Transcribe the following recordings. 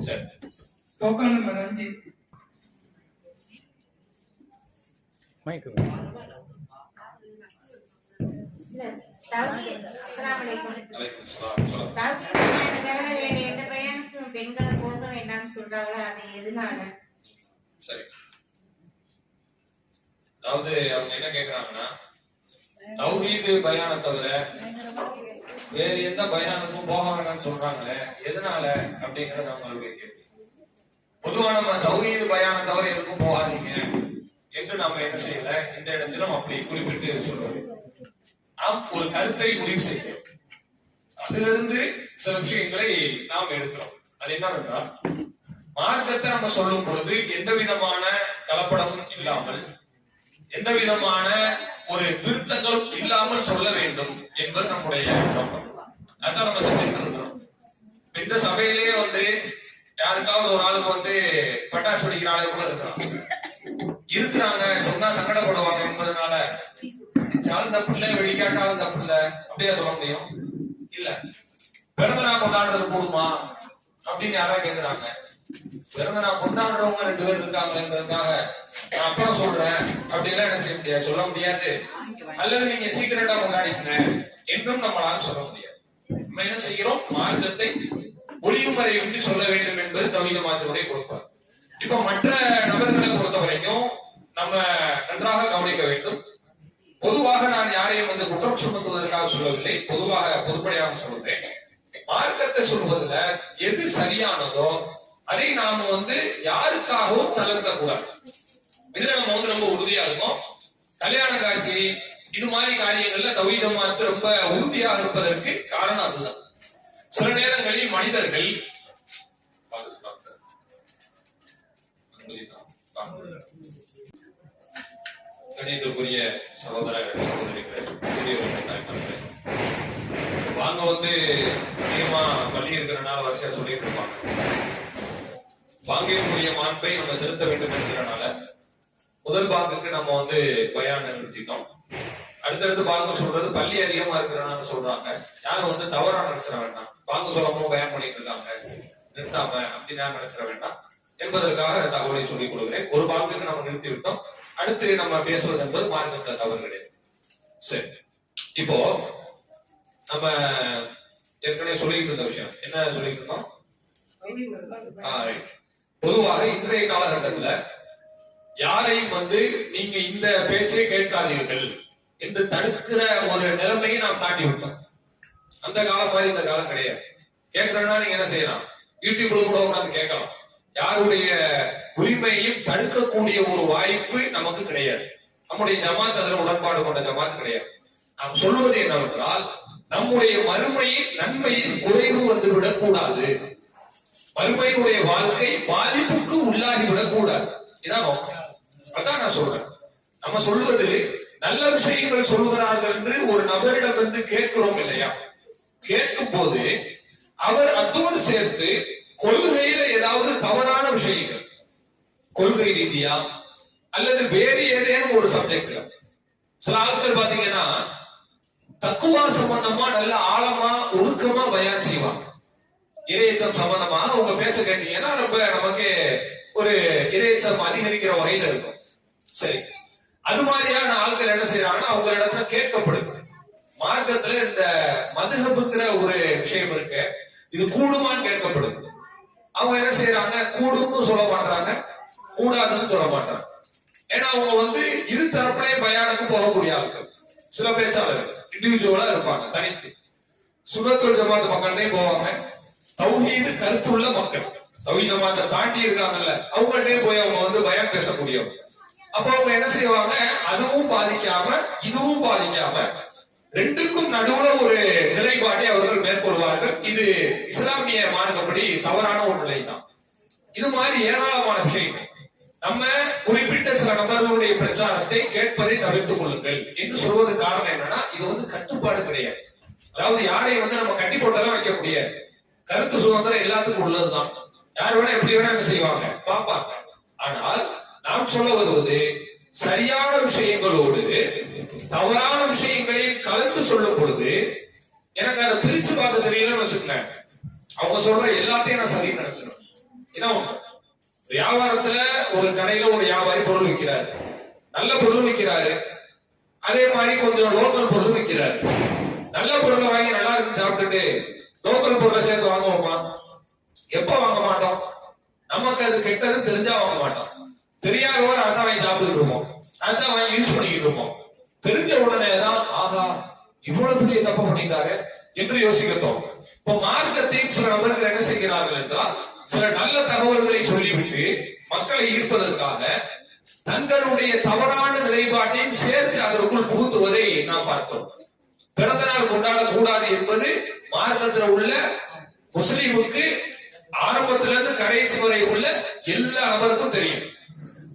சரி, token number 5. Mic பெண்களை போக வேண்டாம்னு சொல்றாங்களா? அது எதனால? சரி, அதாவது அவங்க என்ன கேக்குறாங்கன்னா, தௌஹீது பயான தவிர வேறு எந்த பயானுக்கும் போக வேண்டாம்னு சொல்றாங்களே, எதனால அப்படிங்கறது அவங்களுடைய கேள்வி. பொதுவா நம்ம தௌஹீது பயான தவிர எதுக்கும் போகாதீங்க என்று நம்ம என்ன செய்யல, இந்த இடத்திலும் அப்படி குறிப்பிட்டு சொல்றோம். நாம் ஒரு கருத்தை முடிவு செய்கிறோம், அதிலிருந்து சில விஷயங்களை நாம் எடுக்கிறோம். அது என்னவென்றால், மார்க்கத்தை நம்ம சொல்லும் பொழுது எந்த விதமான கலப்படமும் இல்லாமல், எந்த விதமான ஒரு திருத்தங்களும் இல்லாமல் சொல்ல வேண்டும் என்பது நம்முடைய நோக்கம். அதான் நம்ம செஞ்சுட்டு இருக்கிறோம். இந்த சபையிலேயே யாருக்காவது ஒரு ஆளுக்கு பட்டாசு வெடிக்கிற ஆளு கூட இருக்கிறாங்க, சொன்னா சங்கடப்படுவாங்க என்பதனால சாலும் தப்பு இல்ல, வெடிக்காட்டாலும் தப்பு இல்ல அப்படியே சொல்ல முடியும்? இல்ல. பிறந்த நாள் கொண்டாடுறது கூடுமா அப்படின்னு யாராவது கேக்குறாங்க. பிறந்த நாள் கொண்டாடுறவங்க 2 பேர் இருக்காங்களேன்றதுக்காக நான் அப்புறம் சொல்றேன் அப்படின்னா என்ன செய்ய முடியாது, சொல்ல முடியாது. அல்லது நீங்க சீக்கிரட்டா கொண்டாடிங்க என்றும் நம்மளால சொல்ல முடியாது. நம்ம என்ன செய்கிறோம், மார்க்கத்தை ஒளியுமறை வந்து சொல்ல வேண்டும் என்பது தௌஹீத் ஜமாத்தினுடைய கொடுப்பார். இப்ப மற்ற நபர்களை பொறுத்த வரைக்கும் நம்ம நன்றாக கவனிக்க வேண்டும். பொதுவாக நான் யாரையும் குற்றம் சுமத்துவதற்காக சொல்லவில்லை, பொதுவாக பொதுப்படையாக சொல்றேன். மார்க்கத்தை சொல்வதில் எது சரியானதோ அதை நாம யாருக்காகவும் தளர்த்த கூடாது. இதுல நம்ம ரொம்ப உறுதியா இருக்கும். கல்யாண காட்சி இது மாதிரி காரியங்கள்ல தௌஹீத் ஜமாத் ரொம்ப உறுதியாக இருப்பதற்கு காரணம் அதுதான். சில நேரங்களில் மனிதர்கள் கணிதத்துக்குரிய சகோதர சகோதரிகளை வாங்க அதிகமா பள்ளி இருக்கிறனால வரிசையா சொல்லிட்டு இருப்பாங்க. பாங்கிற்குரிய மாண்பை நம்ம செலுத்த வேண்டும் என்கிறனால முதல் பாங்குக்கு நம்ம பயான் நிறுத்திட்டோம். அடுத்தடுத்து பாங்கு சொல்றது பள்ளி அதிகமா இருக்கிறனால சொல்றாங்க. யாரும் தவறா நினைச்சிட வேண்டாம், பாங்கு சொல்லாம பயான் பண்ணிட்டு இருக்காங்க நிறுத்தாம அப்படின்னு நினைச்சிட வேண்டாம் என்பதற்காக தகவலை சொல்லிக் கொடுக்கிறேன். ஒரு பாங்குக்கு நம்ம நிறுத்தி விட்டோம். அடுத்து நம்ம பேசுவது என்பது மார்க்கத்துல தவறு கிடையாது. சரி, இப்போ நம்ம ஏற்கனவே சொல்லிட்டு இருந்த விஷயம் என்ன சொல்லிட்டு இருந்தோம்? பொதுவாக இன்றைய காலகட்டத்துல யாரையும் நீங்க இந்த பேச்சை கேட்காதீர்கள் என்று தடுக்கிற ஒரு நிலைமையை நாம் தாண்டி விட்டோம். அந்த காலம் மாதிரி இந்த காலம் கிடையாது. கேட்கறதுனா நீங்க என்ன செய்யலாம், யூடியூப்ல கூட உட்கார்ந்து கேட்கலாம். யாருடைய உரிமையையும் தடுக்கக்கூடிய ஒரு வாய்ப்பு நமக்கு கிடையாது. நம்முடைய ஜமாத் அதில் உடன்பாடு கொண்ட ஜமாத் கிடையாது. நாம் சொல்வது என்னவென்றால், நம்முடைய மறுமையில் நன்மையில் குறைவு வந்துவிடக் கூடாது, மறுமையினுடைய வாழ்க்கை பாதிப்புக்கு உள்ளாகிவிடக் கூடாது. இதான் நோக்கம். அதான் நான் சொல்றேன். நம்ம சொல்வது நல்ல விஷயங்கள் சொல்லுகிறார்கள் என்று ஒரு நபரிடம் கேட்கிறோம் இல்லையா? கேட்கும் போது அவர் அத்தோடு சேர்த்து கொள்கையில ஏதாவது தவறான விஷயங்கள், கொள்கை ரீதியா அல்லது வேறு ஏதேனும் ஒரு சப்ஜெக்ட்ல, சில ஆட்கள் பாத்தீங்கன்னா தக்குவா சம்பந்தமா நல்ல ஆழமா ஒழுக்கமா பயான் செய்வாங்க. இறையச்சம் சம்பந்தமா உங்க பேச்ச கேட்டீங்கன்னா ரொம்ப நமக்கு ஒரு இறையச்சம் அதிகரிக்கிற வகையில இருக்கும். சரி, அது மாதிரியான ஆட்கள் என்ன செய்யறாங்கன்னா அவங்க இடத்துல கேட்கப்படுது. மார்க்கத்துல இந்த மதுஹப்ங்கிற ஒரு விஷயம் இருக்கு, இது கூடுமான்னு கேட்கப்படுது. அவங்க என்ன செய்யறாங்க, கூடுன்னு சொல்ல மாட்டாங்க, கூடாதுன்னு சொல்ல மாட்டாங்க. ஏன்னா அவங்க இரு தரப்புலையும் பயானுக்கு போகக்கூடிய ஆட்கள். சில பேச்சாளர்கள் இண்டிவிஜுவலா இருப்பாங்க, தனித்து சுன்னத்துல் ஜமாத் மக்கள்கிட்டையும் போவாங்க. தௌஹீது கருத்துள்ள மக்கள், தௌஹீத் ஜமாத்தை தாண்டி இருக்காங்கல்ல, அவங்கள்ட்டே போய் அவங்க பயான் பேசக்கூடியவங்க. அப்ப அவங்க என்ன செய்வாங்க, அதுவும் பாதிக்காம இதுவும் பாதிக்காம ரெண்டுக்கும் நடுவுல ஒரு நிலைப்பாட்டை அவர்கள் மேற்கொள்வார்கள். இது இஸ்லாமிய மார்க்கப்படி தவறான ஒரு நிலைதான். இது மாதிரி ஏராளமான விஷயங்கள். நம்ம குறிப்பிட்ட சில நபர்களுடைய பிரச்சாரத்தை கேட்பதை தவிர்த்துக் கொள்ளுங்கள் என்று சொல்வது காரணம் என்னன்னா, இது கட்டுப்பாடு கிடையாது. அதாவது யாரையும் நம்ம கட்டி போட்டெல்லாம் வைக்க முடியாது. கருத்து சுதந்திரம் எல்லாத்துக்கும் உள்ளதுதான். யார் வேணா எப்படி வேணா என்ன செய்வாங்க, பார்ப்பாங்க. ஆனால் நாம் சொல்ல வருவது சரியான விஷயங்களோடு தவறான விஷயங்களையும் கலந்து சொல்லும் பொழுது எனக்கு அதை பிரிச்சு பார்க்க தெரியலன்னு வச்சுக்கோங்க, அவங்க சொல்ற எல்லாத்தையும் நான் சரி நினைச்சிடும். இதான் உண்மை. வியாபாரத்துல ஒரு கடையில ஒரு வியாபாரி பொருள் விற்கிறாரு, நல்ல பொருள் விற்கிறாரு. அதே மாதிரி கொஞ்சம் லோக்கல் பொருள் விற்கிறாரு. நல்ல பொருளை வாங்கி நல்லா இருக்கு சாப்பிட்டுட்டு லோக்கல் பொருளை சேர்த்து வாங்குவோமா? எப்ப வாங்க மாட்டோம்? நமக்கு அது கெட்டதுன்னு தெரிஞ்சா வாங்க மாட்டோம். தெரியாதவரை அதான் வாங்கி சாப்பிட்டுட்டு இருப்போம், அதான் வாங்கி யூஸ் பண்ணிக்கிட்டு இருப்போம். தெரிஞ்ச உடனே தான் ஆஹா இவ்வளவு பெரிய தப்பு பண்ணிட்டாரு என்று யோசிக்கத்தோம். இப்போ மார்க்கத்தையும் சில நபர்கள் என்ன செய்கிறார்கள் என்றால் சில நல்ல தகவல்களை சொல்லிவிட்டு மக்களை ஈர்ப்பதற்காக தங்களுடைய தவறான நிலைப்பாட்டையும் சேர்த்து அதற்குள் புகுத்துவதை நாம் பார்க்கிறோம். பிறந்த நாள் கொண்டாடக்கூடாது என்பது மார்க்கத்தில் உள்ள முஸ்லீமுக்கு ஆரம்பத்தில இருந்து கடைசி வரை உள்ள எல்லா நபருக்கும் தெரியும்.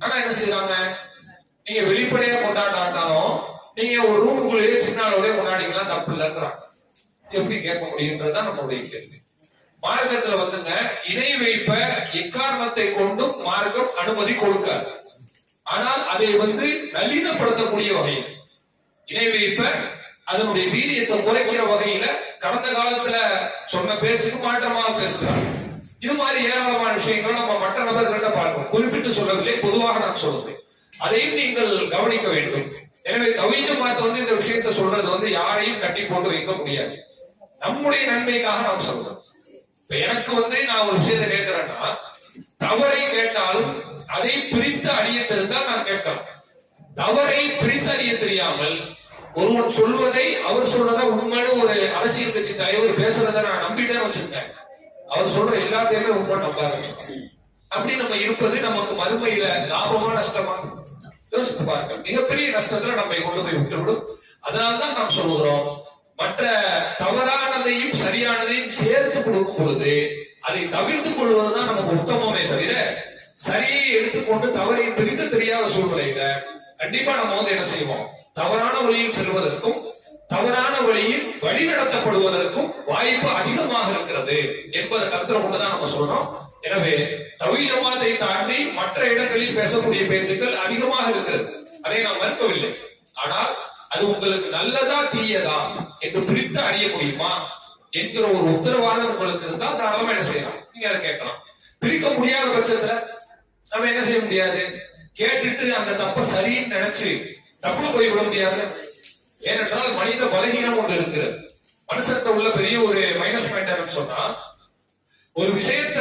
ஆனா என்ன செய்யறாங்க, நீங்க வெளிப்படையா கொண்டாடாட்டாலும் நீங்க ஒரு ரூமுக்குள்ளேயே சின்னாலோடய கொண்டாடிக்கலாம், தப்பு இல்லைங்கிறாங்க. எப்படி கேட்க முடியும்ன்றதுதான் நம்மளுடைய கேள்வி. மார்க்கத்துல வந்துங்க இணை வைப்ப எக்காரணத்தை கொண்டும் மார்க்கம் அனுமதி கொடுக்காது. ஆனால் அதை நளினப்படுத்தக்கூடிய வகையில் இணை வைப்ப அதனுடைய வீரியத்தை குறைக்கிற வகையில கடந்த காலத்துல சொன்ன பேச்சுக்கு மாற்றமாக பேசுகிறார். இது மாதிரி ஏராளமான விஷயங்கள் நம்ம மற்ற நபர்கள்ட்ட பார்க்கணும். குறிப்பிட்டு சொல்லவில்லை, பொதுவாக நான் சொல்றேன். அதையும் நீங்கள் கவனிக்க வேண்டும். எனவே தௌஹீத் ஜமாத் இந்த விஷயத்தை சொல்றது யாரையும் கட்டி போட்டு வைக்க முடியாது. நம்முடைய நன்மைக்காக நாம் சொல்றோம். இப்ப எனக்கு நான் ஒரு விஷயத்தை கேட்கிறேன்னா தவறை கேட்டாலும் அதை பிரித்து அறிய தெரிந்தால் நான் கேட்கலாம். தவறை பிரித்து அறிய தெரியாமல் ஒருவன் சொல்வதை அவர் சொல்றத உண்மைன்னு ஒரு அரசியல் கட்சி தலைவர் பேசுறதை நான் நம்பிட்டே வச்சிருக்கேன். அவர் சொல்ற எல்லாத்தையுமே உண்மை நம்ப ஆரம்பிச்சேன். அப்படி நம்ம இருப்பது நமக்கு மறுமையில லாபமா நஷ்டமா யோசித்து பாருங்க. மிகப்பெரிய நஷ்டத்துல நம்மை கொண்டு போய் விட்டுவிடும். அதனால்தான் நாம் சொல்லுகிறோம், மற்ற தவறானதையும் சரியானதையும் சேர்த்து கொடுக்கும் பொழுது அதை தவிர்த்துக் கொள்வதுதான் நமக்கு உத்தமமே தவிர சரியை எடுத்துக்கொண்டு தவறை பிரித்து தெரியாத சூழ்நிலையில கண்டிப்பா நம்ம என்ன செய்வோம், தவறான வழியில் செல்வதற்கும் தவறான வழியில் வழிநடத்தப்படுவதற்கும் வாய்ப்பு அதிகமாக இருக்கிறது என்பதை கருத்துல கொண்டுதான் நம்ம சொல்றோம். எனவே தௌஹீத் ஜமாத்தை தாண்டி மற்ற இடங்களில் பேசக்கூடிய பேச்சுக்கள் அதிகமாக இருக்கிறது, அதை நாம் மறுக்கவில்லை. ஆனால் அது உங்களுக்கு நல்லதா தீயதா என்று பிரித்து அறிய முடியுமா என்கிற ஒரு உத்தரவாதம் உங்களுக்கு இருந்தால் தாராளமா என்ன செய்யலாம், நீங்க அதை கேட்கலாம். பிரிக்க முடியாத பட்சத்துல நம்ம என்ன செய்ய முடியாது, கேட்டுட்டு அந்த தப்ப சரின்னு நினைச்சு தப்புல போய் விட முடியாது. ஏனென்றால் மனித பலகீனம் ஒன்று இருக்கிறது. மனுஷத்த உள்ள பெரிய ஒரு மைனஸ் பாயிண்ட் சொன்னா, ஒரு விஷயத்த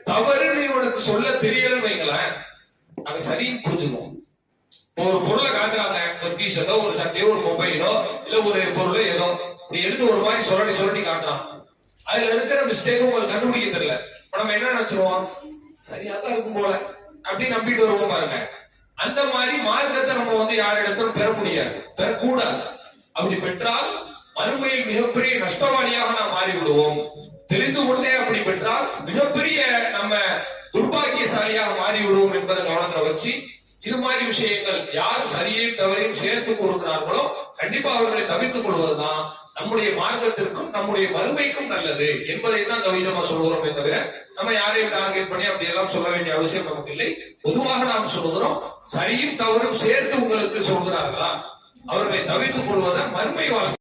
தவறுன்னு உனக்கு சொல்ல தெரியலன்னு வைங்களேன், அது சரின்னு புரிஞ்சுக்கும். ஒரு பொருளை காட்டுறாங்க, ஒரு டிஷர்ட்டோ ஒரு சட்டையோ ஒரு மொபைலோ இல்ல ஒரு பொருளோ ஏதோ நீ எடுத்து ஒரு மாதிரி சொல்லி காட்டுறான். அதுல இருக்கிற மிஸ்டேக் உங்களுக்கு கண்டுபிடிக்க தெரியல. நம்ம என்ன நினைச்சிருவோம், சரியா தான் இருக்கும் போல அப்படின்னு நம்பிட்டு வருவோம் பாருங்க. அந்த மாதிரி மார்க்கத்தை நம்ம யாரிடத்திலும் பெற முடியாது, பெறக்கூடாது. அப்படி பெற்றால் மறுமையில் மிகப்பெரிய நஷ்டவாளியாக நாம் மாறிவிடுவோம். தெரிந்து கொண்டே அப்படி பெற்றால் மிகப்பெரிய நம்ம துர்பாக்கியசாலியாக மாறிவிடுவோம் என்பதை கவனத்தை வச்சு இது மாதிரி விஷயங்கள் யார் சரியையும் தவறையும் சேர்த்து கொடுக்கிறார்களோ கண்டிப்பா அவர்களை தவிர்த்துக் கொள்வதுதான் நம்முடைய மார்க்கத்திற்கும் நம்முடைய மறுமைக்கும் நல்லது என்பதை தான் தௌஹீத் ஜமாத் சொல்கிறோமே தவிர நம்ம யாரையும் டார்கெட் பண்ணி அப்படி எல்லாம் சொல்ல வேண்டிய அவசியம் நமக்கு இல்லை. பொதுவாக நாம் சொல்லுகிறோம், சரியும் தவறும் சேர்த்து உங்களுக்கு சொல்கிறார்களா அவர்களை தவிர்த்துக் கொள்வதுதான் மறுமை வாழ்க்கை.